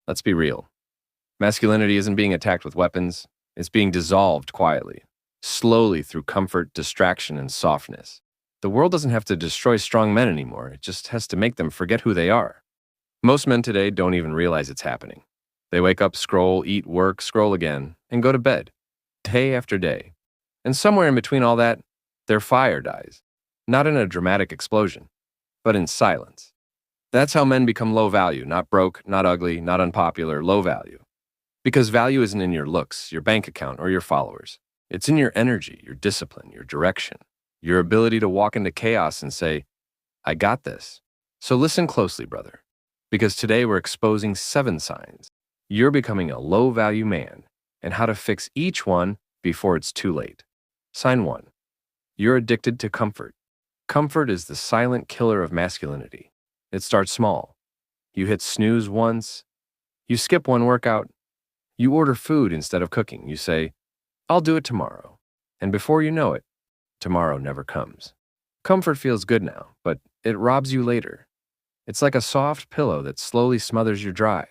Let's be real. Masculinity isn't being attacked with weapons, it's being dissolved quietly, slowly through comfort, distraction, and softness. The world doesn't have to destroy strong men anymore, it just has to make them forget who they are. Most men today don't even realize it's happening. They wake up, scroll, eat, work, scroll again, and go to bed, day after day. And somewhere in between all that, their fire dies. Not in a dramatic explosion, but in silence. That's how men become low value, not broke, not ugly, not unpopular, low value. Because value isn't in your looks, your bank account, or your followers. It's in your energy, your discipline, your direction, your ability to walk into chaos and say, I got this. So listen closely, brother, because today we're exposing 7 signs you're becoming a low-value man and how to fix each one before it's too late. Sign 1. You're addicted to comfort. Comfort is the silent killer of masculinity. It starts small. You hit snooze once. You skip one workout. You order food instead of cooking. You say, I'll do it tomorrow. And before you know it, tomorrow never comes. Comfort feels good now, but it robs you later. It's like a soft pillow that slowly smothers your drive.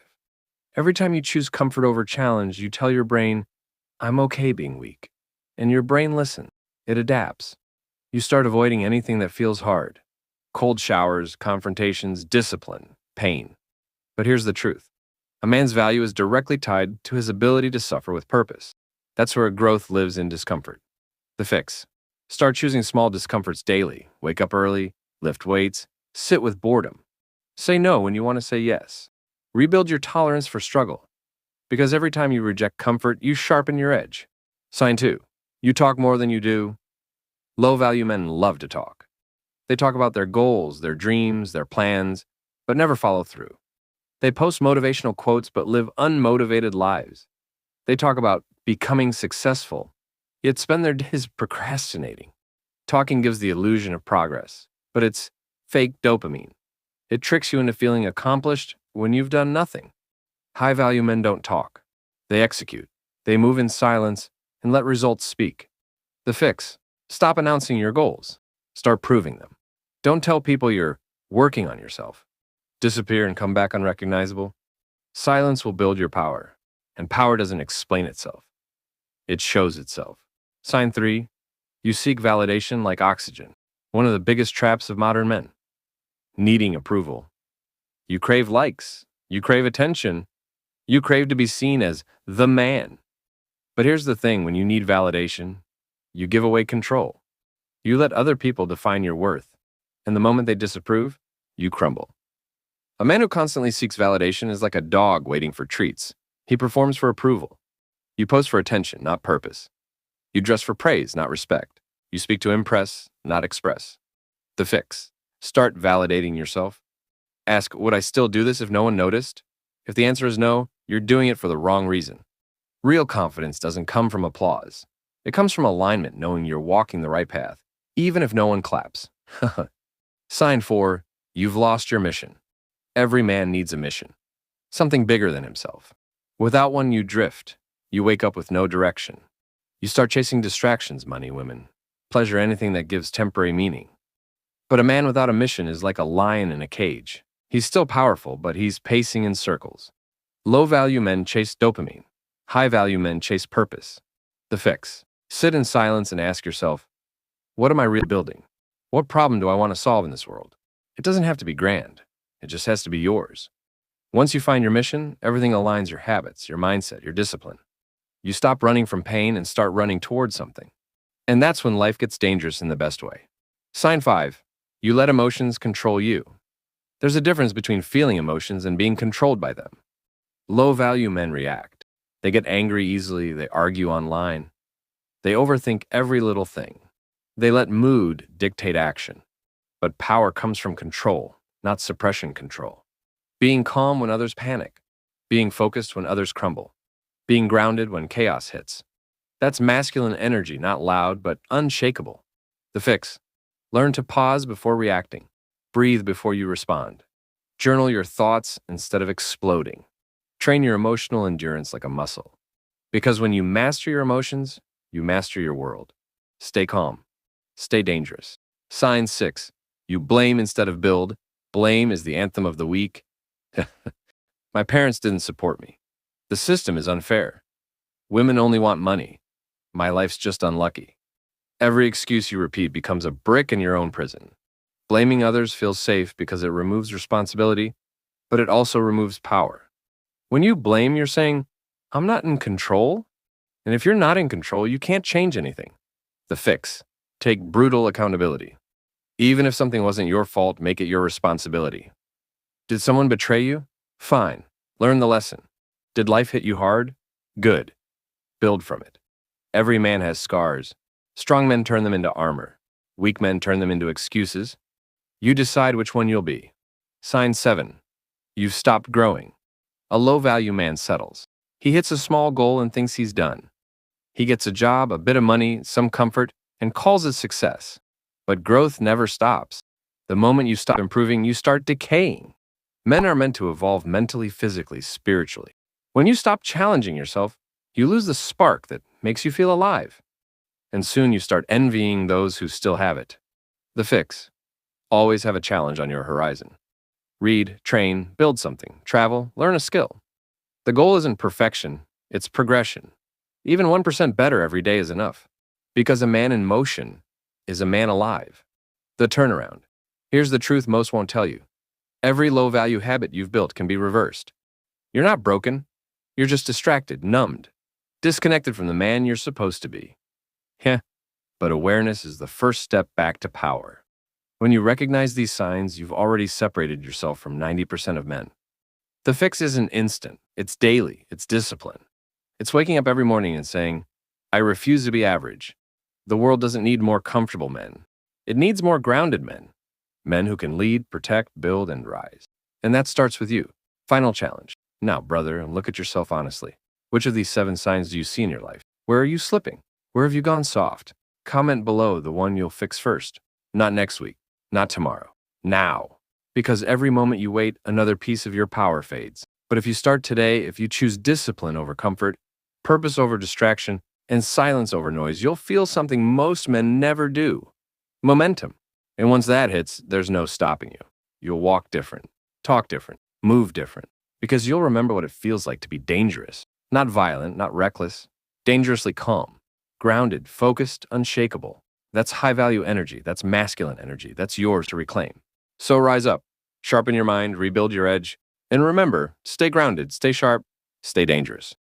Every time you choose comfort over challenge, you tell your brain, I'm okay being weak. And your brain listens. It adapts. You start avoiding anything that feels hard. Cold showers, confrontations, discipline, pain. But here's the truth. A man's value is directly tied to his ability to suffer with purpose. That's where growth lives in discomfort. The fix. Start choosing small discomforts daily. Wake up early, lift weights, sit with boredom. Say no when you want to say yes. Rebuild your tolerance for struggle. Because every time you reject comfort, you sharpen your edge. Sign 2. You talk more than you do. Low-value men love to talk. They talk about their goals, their dreams, their plans, but never follow through. They post motivational quotes but live unmotivated lives. They talk about becoming successful, yet spend their days procrastinating. Talking gives the illusion of progress, but it's fake dopamine. It tricks you into feeling accomplished when you've done nothing. High-value men don't talk. They execute. They move in silence and let results speak. The fix. Stop announcing your goals. Start proving them. Don't tell people you're working on yourself. Disappear and come back unrecognizable. Silence will build your power, and power doesn't explain itself. It shows itself. Sign 3. You seek validation like oxygen, one of the biggest traps of modern men. Needing approval. You crave likes. You crave attention. You crave to be seen as the man. But here's the thing, when you need validation, you give away control. You let other people define your worth, and the moment they disapprove, you crumble. A man who constantly seeks validation is like a dog waiting for treats. He performs for approval. You pose for attention, not purpose. You dress for praise, not respect. You speak to impress, not express. The fix. Start validating yourself. Ask, would I still do this if no one noticed? If the answer is no, you're doing it for the wrong reason. Real confidence doesn't come from applause. It comes from alignment, knowing you're walking the right path, even if no one claps. Sign 4. You've lost your mission. Every man needs a mission. Something bigger than himself. Without one, you drift. You wake up with no direction. You start chasing distractions, money, women, pleasure, anything that gives temporary meaning. But a man without a mission is like a lion in a cage. He's still powerful, but he's pacing in circles. Low-value men chase dopamine. High-value men chase purpose. The fix. Sit in silence and ask yourself, what am I really building? What problem do I want to solve in this world? It doesn't have to be grand. It just has to be yours. Once you find your mission, everything aligns: your habits, your mindset, your discipline. You stop running from pain and start running towards something. And that's when life gets dangerous in the best way. Sign 5. You let emotions control you. There's a difference between feeling emotions and being controlled by them. Low-value men react. They get angry easily. They argue online. They overthink every little thing. They let mood dictate action. But power comes from control, not suppression control. Being calm when others panic. Being focused when others crumble. Being grounded when chaos hits. That's masculine energy, not loud, but unshakable. The fix. Learn to pause before reacting. Breathe before you respond. Journal your thoughts instead of exploding. Train your emotional endurance like a muscle. Because when you master your emotions, you master your world. Stay calm. Stay dangerous. Sign 6. You blame instead of build. Blame is the anthem of the weak. My parents didn't support me. The system is unfair. Women only want money. My life's just unlucky. Every excuse you repeat becomes a brick in your own prison. Blaming others feels safe because it removes responsibility, but it also removes power. When you blame, you're saying, I'm not in control. And if you're not in control, you can't change anything. The fix: take brutal accountability. Even if something wasn't your fault, make it your responsibility. Did someone betray you? Fine. Learn the lesson. Did life hit you hard? Good. Build from it. Every man has scars. Strong men turn them into armor. Weak men turn them into excuses. You decide which one you'll be. Sign 7. You've stopped growing. A low-value man settles. He hits a small goal and thinks he's done. He gets a job, a bit of money, some comfort, and calls it success. But growth never stops. The moment you stop improving, you start decaying. Men are meant to evolve mentally, physically, spiritually. When you stop challenging yourself, you lose the spark that makes you feel alive. And soon you start envying those who still have it. The fix: always have a challenge on your horizon. Read, train, build something, travel, learn a skill. The goal isn't perfection, it's progression. Even 1% better every day is enough. Because a man in motion is a man alive. The turnaround: here's the truth most won't tell you. Every low-value habit you've built can be reversed. You're not broken. You're just distracted, numbed, disconnected from the man you're supposed to be. But awareness is the first step back to power. When you recognize these signs, you've already separated yourself from 90% of men. The fix isn't instant. It's daily. It's discipline. It's waking up every morning and saying, I refuse to be average. The world doesn't need more comfortable men. It needs more grounded men. Men who can lead, protect, build, and rise. And that starts with you. Final challenge. Now, brother, look at yourself honestly. Which of these 7 signs do you see in your life? Where are you slipping? Where have you gone soft? Comment below the one you'll fix first. Not next week. Not tomorrow. Now. Because every moment you wait, another piece of your power fades. But if you start today, if you choose discipline over comfort, purpose over distraction, and silence over noise, you'll feel something most men never do. Momentum. And once that hits, there's no stopping you. You'll walk different, talk different, move different. Because you'll remember what it feels like to be dangerous. Not violent, not reckless. Dangerously calm. Grounded, focused, unshakable. That's high-value energy. That's masculine energy. That's yours to reclaim. So rise up. Sharpen your mind, rebuild your edge. And remember, stay grounded, stay sharp, stay dangerous.